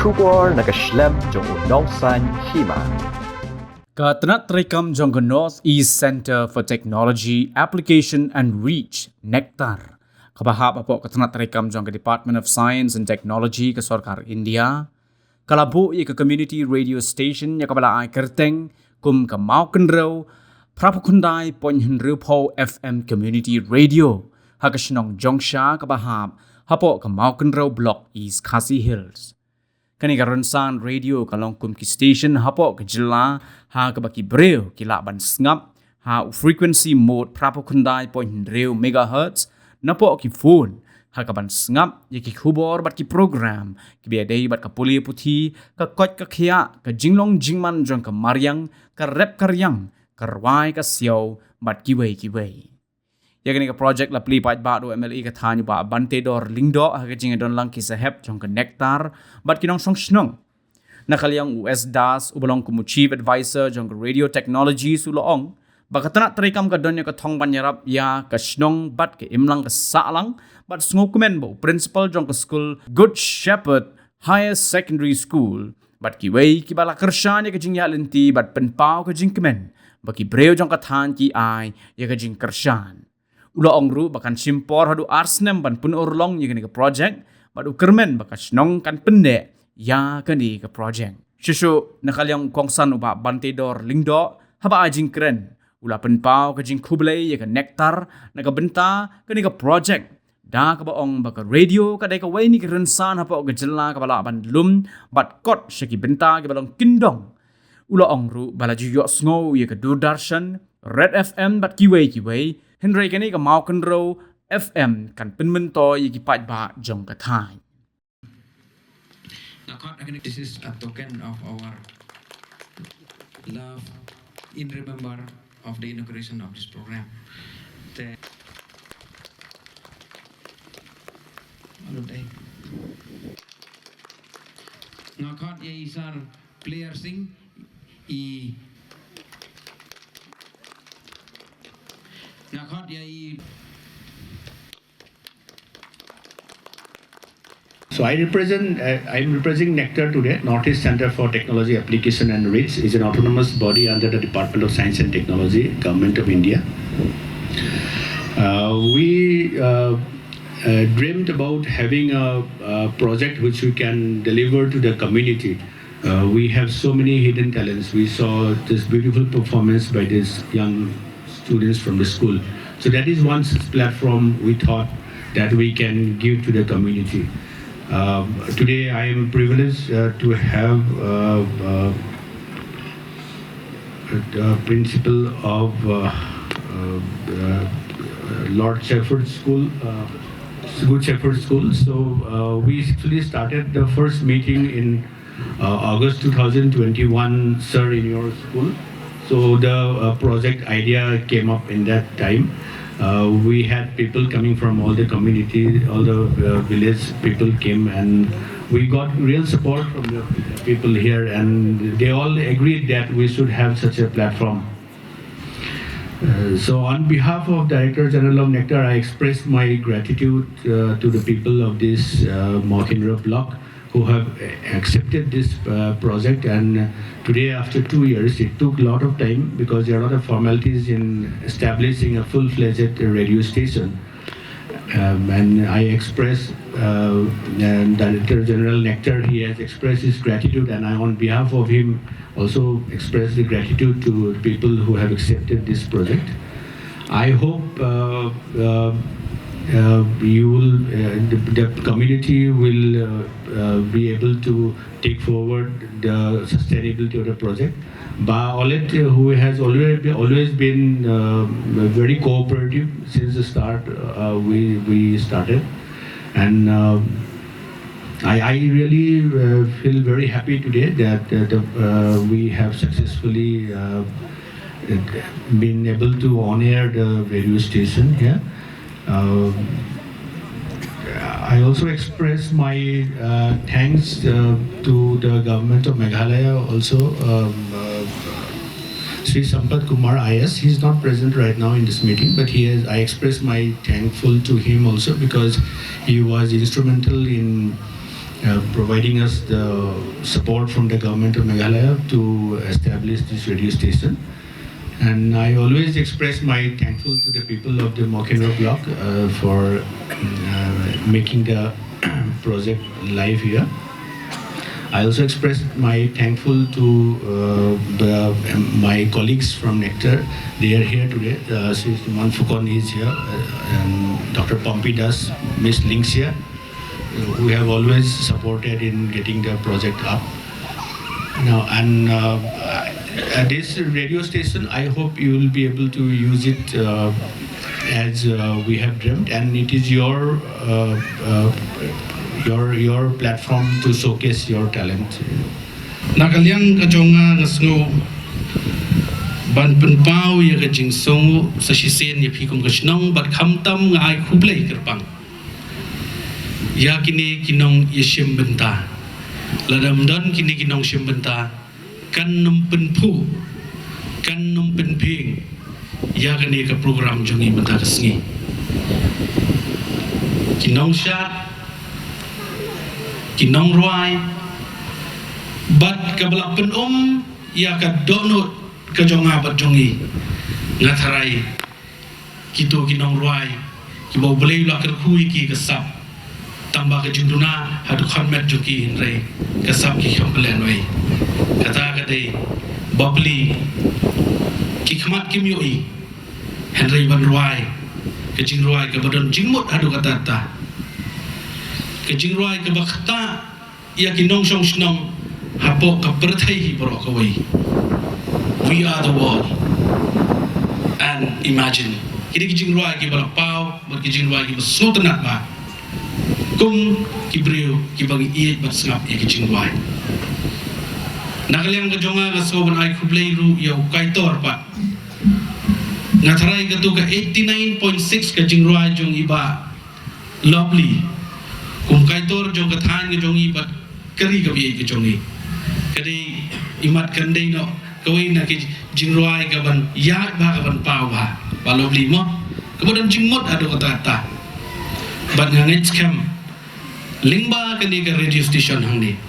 Shubor nakaslem jong unongsan hima. Katnat Rekam Jongga North East Center for Technology, Application and Reach, Nectar. Kabahap apo Katnat Rekam Jongga Department of Science and Technology ke Sarkar India. Kalabu i ke community radio station ya kabala ai kerteng kum ke Mauken Row, Prapukundai Ponhenru Po FM Community Radio. Hakashnong Jongsha kabahap hapo ke Mauken Row Block East Khasi Hills. Kani karonsan radio kalong kum ki station hapo ke jela ha ke baki breu kila ban sngap ha frequency mode Prapukundai Ponhenru megahertz napo ki phone ha ka ban sngap ye ki khubor bat ki program ki biadai bat ka puli puthi ka kot ka khia ka jinglong jingman jong ka maryang ka rep karyang ka rwai ka siao bat ki wei ya kani ka project la pli pat ba do MLE ka thanyu ba bante dor lingdo ha ka jing don lang ki sahep jong ka nectar bat kinong song snong nakaliang US das ubalong kumu chief advisor jong ka radio technology suloong bakatana terekam ka donya ka thong banyarap ya ka snong bat ke imlang ka salang bat sngokumen bo principal jong ka school Good Shepherd Higher Secondary School bat ki wei ki bala kershan ya ka jing ya lenti bat penpau ka jing kemen baki breu jong ka than ki ai ya ka jing kershan ula ongru bakan simpor hadu arsnem ban pun urlong ya ka project bat ukermen baka snong kan pende ya kani ka project shushu nakaliang kongsan uba bante dor lingdo haba ajing keren ula penpau ka jing kublai ya ka nectar nakabenta kani ka project da ka baong baka radio ka dai ka wai ni ka rensan hapo ka jela ka bala ban lum bat kot shaki benta ka balong kindong ula ongru bala ju yo sngo ya ka Doordarshan Red FM bat kiwei Henry kani ka Mauken Row FM kan penmento ya ki pat ba jong ka thai. This is a token of our love in remember of the inauguration of this program. Ngakot ya isar player sing I ngakot ya I. So I'm representing Nectar today. Northeast Center for Technology, Application and Reach is an autonomous body under the Department of Science and Technology, Government of India. We dreamed about having a project which we can deliver to the community. We have so many hidden talents. We saw this beautiful performance by these young students from the school. So that is one such platform we thought that we can give to the community. Today I am privileged to have the principal of Lord Shepherd School, Good Shepherd School. So we actually started the first meeting in August 2021, sir, in your school. So the project idea came up in that time. We had people coming from all the community, all the village people came, and we got real support from the people here, and they all agreed that we should have such a platform. So on behalf of Director General of Nectar, I express my gratitude to the people of this Mauken Row block who have accepted this project. And today, after 2 years, it took a lot of time because there are a lot of formalities in establishing a full-fledged radio station. And I express, Director General Nectar, he has expressed his gratitude, and I, on behalf of him, also express the gratitude to people who have accepted this project. I hope you will, the community will be able to take forward the sustainability of the project. Olet, who has always been very cooperative since the start, we started, and I really feel very happy today that we have successfully been able to on-air the radio station here. I also express my thanks to the government of Meghalaya also. Sri Sampath Kumar IS, he's not present right now in this meeting, but I express my thankful to him also because he was instrumental in providing us the support from the government of Meghalaya to establish this radio station. And I always express my thankful to the people of the Mockinrock block for making the project live here. I also express my thankful to my colleagues from Nectar. They are here today. Man Fukon is here, and Dr. Pompey Das, Miss Links here, who have always supported in getting the project up. Now, and this radio station, I hope you will be able to use it as we have dreamt, and it is your platform to showcase your talent. Nakaliang kajonga ngasngo ban penpau ya kajing songo sa sisen ya pikong kasnong bat khamtam ngai khublei kerpang ya kini kinong yeshim benta ladam don kini kinong shim benta kan num penpu kan num penping ya kini ke program jongi benta kasngi kinong syat kinong ruai bat kabelak penum ya ka donut ke jonga bat jongi ngatharai kito kinong ruai ki bau belai la kerkhui ki kesap tambah ke junduna hadu khamet joki hinrei kesap ki khampelen wei kata kadai babli ki khmat kim yoi henrei ban ruai ke jing ruai ke badan jingmut hadu kata ta kejing ruai ke bakta ia kinong song snong hapo ka perthai hi bro ka wei we are the world and imagine kini kejing ruai ki balak pau ber kejing ruai ki besutenat ba kum ki breu ki bagi ie bat sngap ia kejing ruai nakaliang ke jonga ka so ban ai khublei ru ya kai tor pa ngatharai ka tu ka 89.6 kejing ruai jong iba lovely kum kaitor jong kathan ke jongi bat kari ka bi ke jongi kadi imat kandai no kawai na ke jingroi ka ban ya ba ka ban pau ba balobli mo kemudian jingmot ado kata ta ban ngangit scam lingba kani ke radio station hangni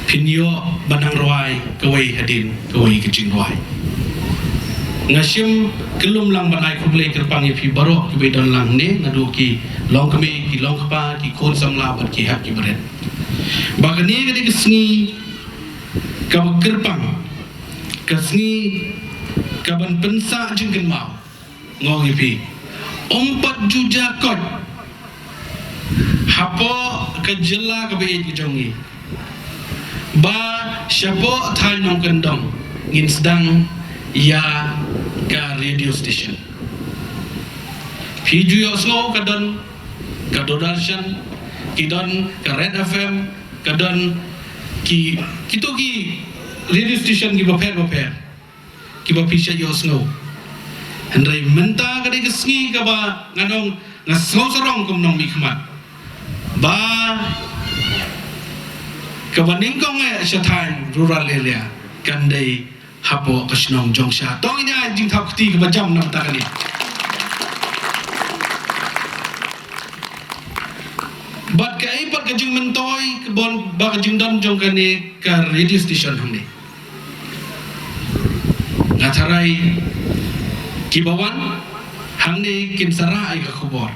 pinyo banang roi kawai hadin kawai ke jingroi ngashim kelum lang banai khublei kerpang fi barok ki bedan lang ne ngadu ki long kame ki long kapa ki khon samla bat ki hap ki beret bagani gadi kesni ka kerpang kesni ka ban pensa jengken mau ngong fi ompat juja kot hapo ka jela ka be ki jongi ba syapo thai nong kendong ngin sedang ya ka radio station Piju Yosno kadon kadodarshan kidon ka Red FM kadon ki kito ki radio station ki baper ki bapisha Yosno Henry menta kadi kesngi ka ba nganong ngasau sarong kum nong mikmat ba ka baningkong syatain rural area kandai hapo kasnong jongsha tong ini jing thap ti ka jam nam ta kali bat ka ai pat ka jing mentoi ka bon ba ka jing dan jong kani ka radio station hamni ngatharai ki bawan hangni kin sara ai ka khobor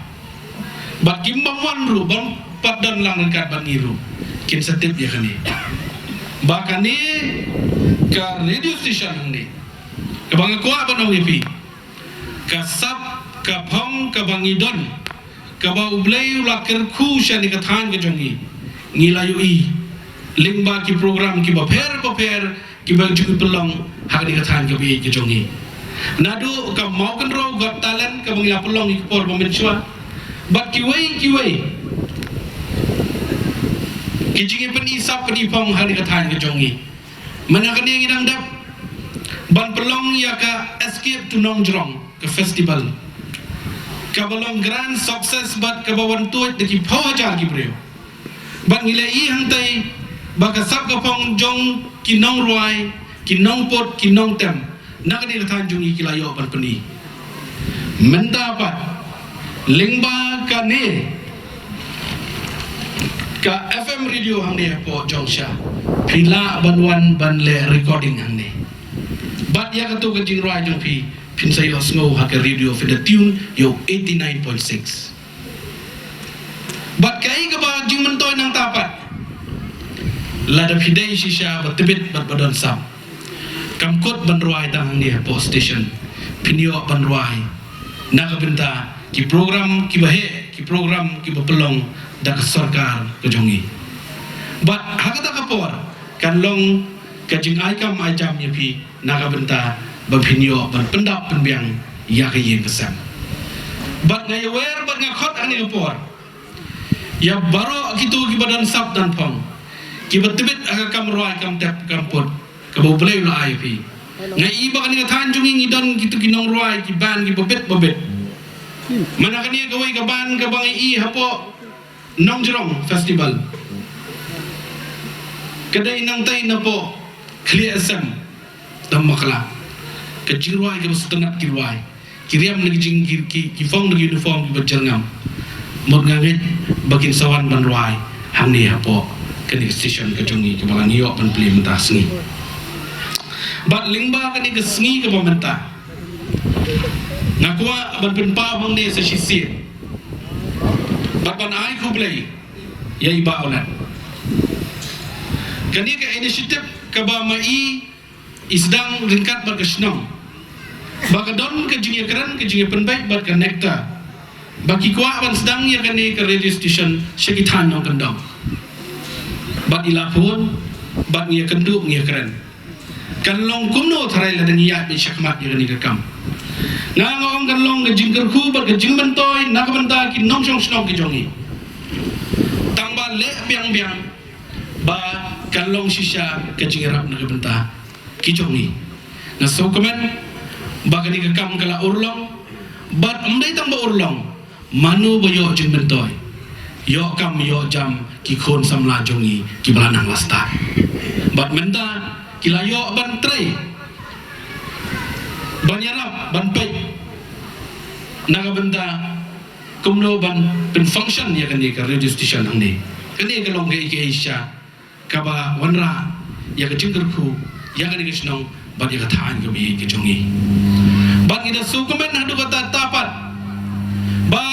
bat kim bawan ru bam pat dan lang kat bangiru kin setip ya kani ba kani ka radio station hangni ka bang ko abanong ipi ka sap ka phong ka bangidon ka ba ublei la kerkhu shani ka than ke jongi ngilayu i lingba ki program ki ba pher ki bang ju pelong hagni ka than ke bi ke jongi nadu ka mau kan ro got talent ka bang la pelong ki por pemensua bat ki wei ki jingi pen isap ka di phong hagni ka than ke jongi mana kani ngidang dap ban pelong ya ka escape to Nongjrong ke festival ka balong grand success bat ka bawan tuat de ki phawajar ki breu ban ngilai i hangtai ba ka sap ka phong jong ki nong ruai ki nong pot ki nong tem nakani ka than jungi ki layo ban pani mendapat lingba ka ne ka FM radio hang ni po jongsha pila banwan ban le recording hang ni bat ya katu ka jing roi jong pi pin sai os ngo ha ka radio for the tune yo 89.6 bat kai ka ba jing mentoy nang tapat la da pidai shisha bat tebit bat badan sam kam kot ban roi tang ni po station pinyo ban roi na ka benta ki program ki bahe ki program ki bapelong dak sarkar kejongi bat hakata kapor kan long kajing aikam ajam yapi naga benta bapinyo ban pendap penbiang ya kayen kesam bat ngai wer bat ngakot ani kapor ya baro kitu ki badan sap dan pong ki betebit aga kam roi kam tap kampot ka bo blai la yapi ngai iba kan ngathan jungi ngidon kitu kinong roi ki ban ki bobet mana kan ia gawai ka ban ka bangai i hapo Nongjerong Festival kedai nang tai na po clear SM dam makla ke jirwai ke setengah kirwai kiriam lagi jing ki fong lagi uniform ki berjangam mod ngangit bakin sawan ban ruai hang ni hapo ke ni station ke jongi ke balang yo ban pli mentah sengi bat lingba ke ni ke sengi ke mentah ngakua ban penpa bang ni sa sisir Bapan ai ku play ya iba olat kani ka initiative ka ba mai isdang ringkat bar kesnong bakadon ke jingi keren ke jingi penbaik bar ka nekta baki kwa ban sedang ya kani ke radio station sekitan nong kendong bat ilapun bat ngia kenduk ngia keren kan long kumno tharai la dengiya bi syakmat ya kani rekam ngangong kan long ke jing kerku bar ke jing bentoy nak benta ki nong song snong ki jongi tangba le biang ba kan long shisha ke jing rap nak benta ki jongi na so komen ba kani ke kam kala urlong bat amdai tangba urlong manu boyo jing bentoy yo kam yo jam ki khon samla jongi ki balanang lasta bat menta ki layo ban trai banyarap ban pek naga benda kumno ban pen function ya kan ka radio station ang ni kani ka long ke Asia kaba wanra ya ka jingkerku ya kan ke snong ban ya ka than ka bi ke jongi ban ida sukumen hadu kata tapat ba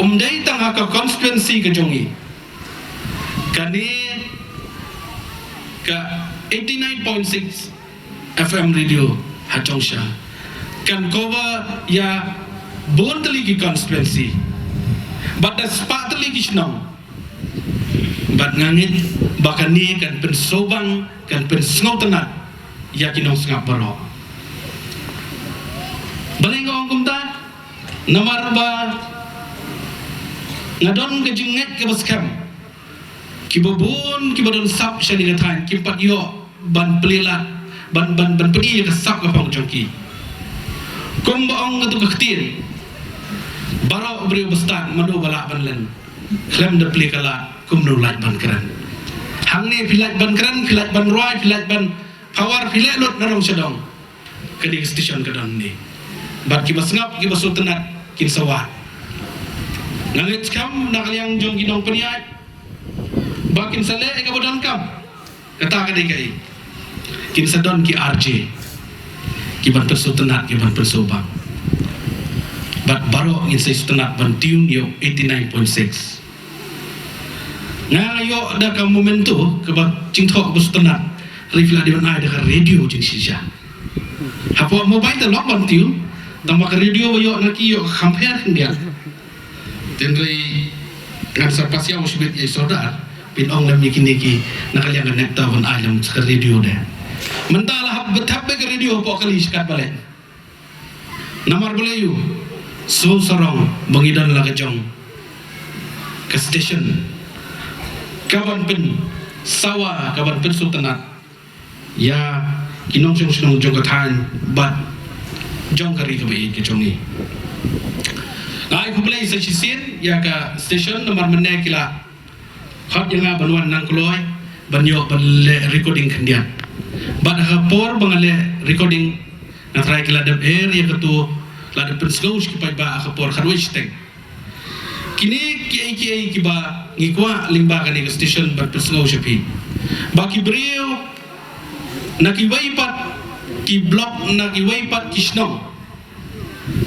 umdai tang ka constituency ke jongi kani ka 89.6 FM radio Hajongsha kan cover ya bon tali ki constituency but the spat tali ki snong but ngangit bakani kan pensobang kan pensngau tenat ya kinong sngap baro baling ong kumta nomor ba ngadon ke jinget ke baskam ki bobon ki badon sap shani ngathan ki pat yo ban pelilat ban pedi ke sak ka pang jongki kum baong ngatu khtir baro bri bestan madu balak banlen klem de pli kala kum no laj ban kran hang ni filat ban kran filat ban roi filat ban power filat lot narong sedong ke di station ke dan ni bat ki basngap ki basu tenat kin sawat ngangit kam nakaliang jong ginong peniat bakin sale ke bodan kam kata ka dikai kin sadon ki RJ ki ban perso tenat ki ban perso bang bat baro ngin sai tenat ban tune yo 89.6 ngayo da ka momento ke ba cingthok bus tenat rifla di ban ai da radio jing sisa hapo mobile ta lok ban tune tambah ke radio yo naki yo compare dia tenrei ngan sarpasia usbet ye sodar pin ong lam kini ki nakaliang nekta ban ai lam ke radio da mentalah betap ke radio po kali sekat balik namar belayu so sarong bangidan la kejong ke station kaban pen sawa kaban pen sultanat ya kinong sung jogatan bat jong kari ke bai ke jongi ai ku belai sa sisir ya ka station nomor menne kila khat yang banwan nang kloy banyo ban recording kendian bad rapor bangale recording na try kila dab air ya ketu la de pensgous ki pa ba rapor kharwis teng kini kiai kiba ngikwa limba kani ke station bat pesngau sepi baki beriu nak iwaipat ki blok nak iwaipat kisno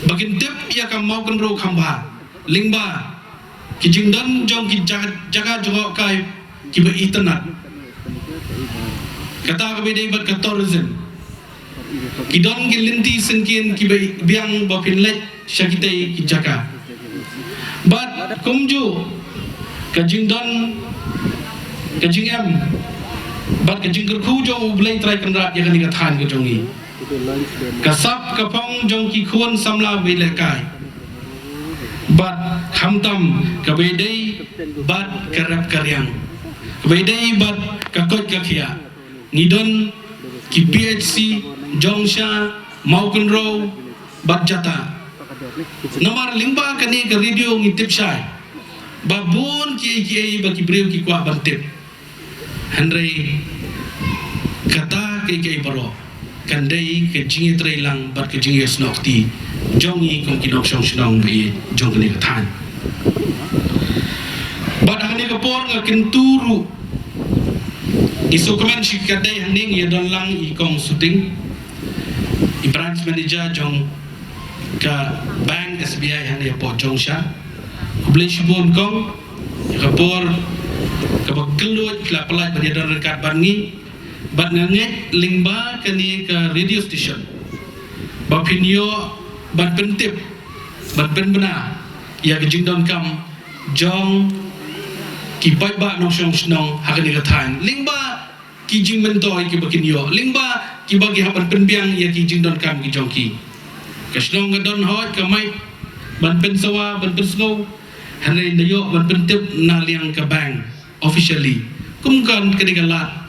bakin tip ia kam mau kan ro khamba lingba ki jingdan jong ki jaga jogok kai ki ba internet kata ka bedai bat ka tourism ki don ki linti sengkin ki ba biang ba pinlet syakitai ki jaga bat kumju ka jingdan ka jingam bat ka jingker khu jong blai trai kan rat ya kan ka than ka jongi kasap kapong jong ki khun samla bele kai bat khamtam ka bedai bat karap karyang bedai bat ka kot ka khia ngidon ki PHC jongsha mauken ro bat jata nomor limba kani ka radio ngitip syai babun ki bagi breu ki kwa bantip handrai kata ki baro kandai ke jingi trailang bat ke jingi snokti jongi kong kinok song snong bi jong ni kathan bat ani ka por nga kenturu isu komen si kadai haning ya don lang i kong shooting i branch manager jong ka bank SBI han ya po jong sha kublai shibon kong ka por ka bakelut la pelat ban don rekat bangi bat nganget lingba kani ka radio station bapinyo bat pentip bat penbena ya ke jingdon kam jong ki bai ba no song snong hakani ka than lingba ki jing mentoi ki bakinyo lingba ki bagi haban penbiang ya ki jingdon kam ki jongki ka snong gadon hot ka mai ban pensawa ban pensno hanai nayo ban pentip na liang ka bank officially kumkan kani ka lat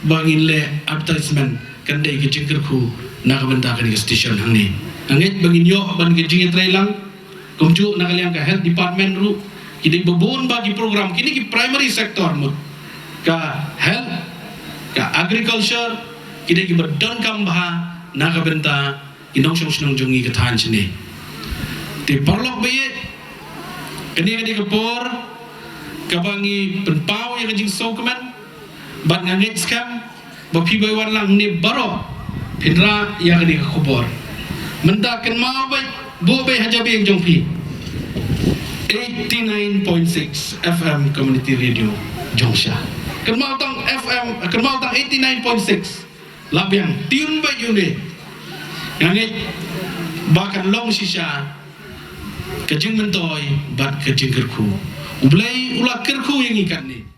bangin le advertisement kandai ke jingker khu nak benda kan station hang ni angit bangin yo ban ke jing trailang kumju nak liang ka health department ru kini bebon bagi program kini ki primary sector mut ka health ka agriculture kini ki berdon kam bah nak benda inong song jongi ke than sini ti perlok baye kini ke por ka bangi penpau yang jing sokeman bat ngangit scam bapi boy warlang ni baro pindra yang ni khubor menda ken mau bai bo bai hajabi yang jongpi 89.6 FM community radio Jongsha ken mau tang FM ken mau tang 89.6 labiang tiun bai yune ngangit bahkan long sisa kejing mentoi bat kejing kerku ublai ulah kerku yang ikan ni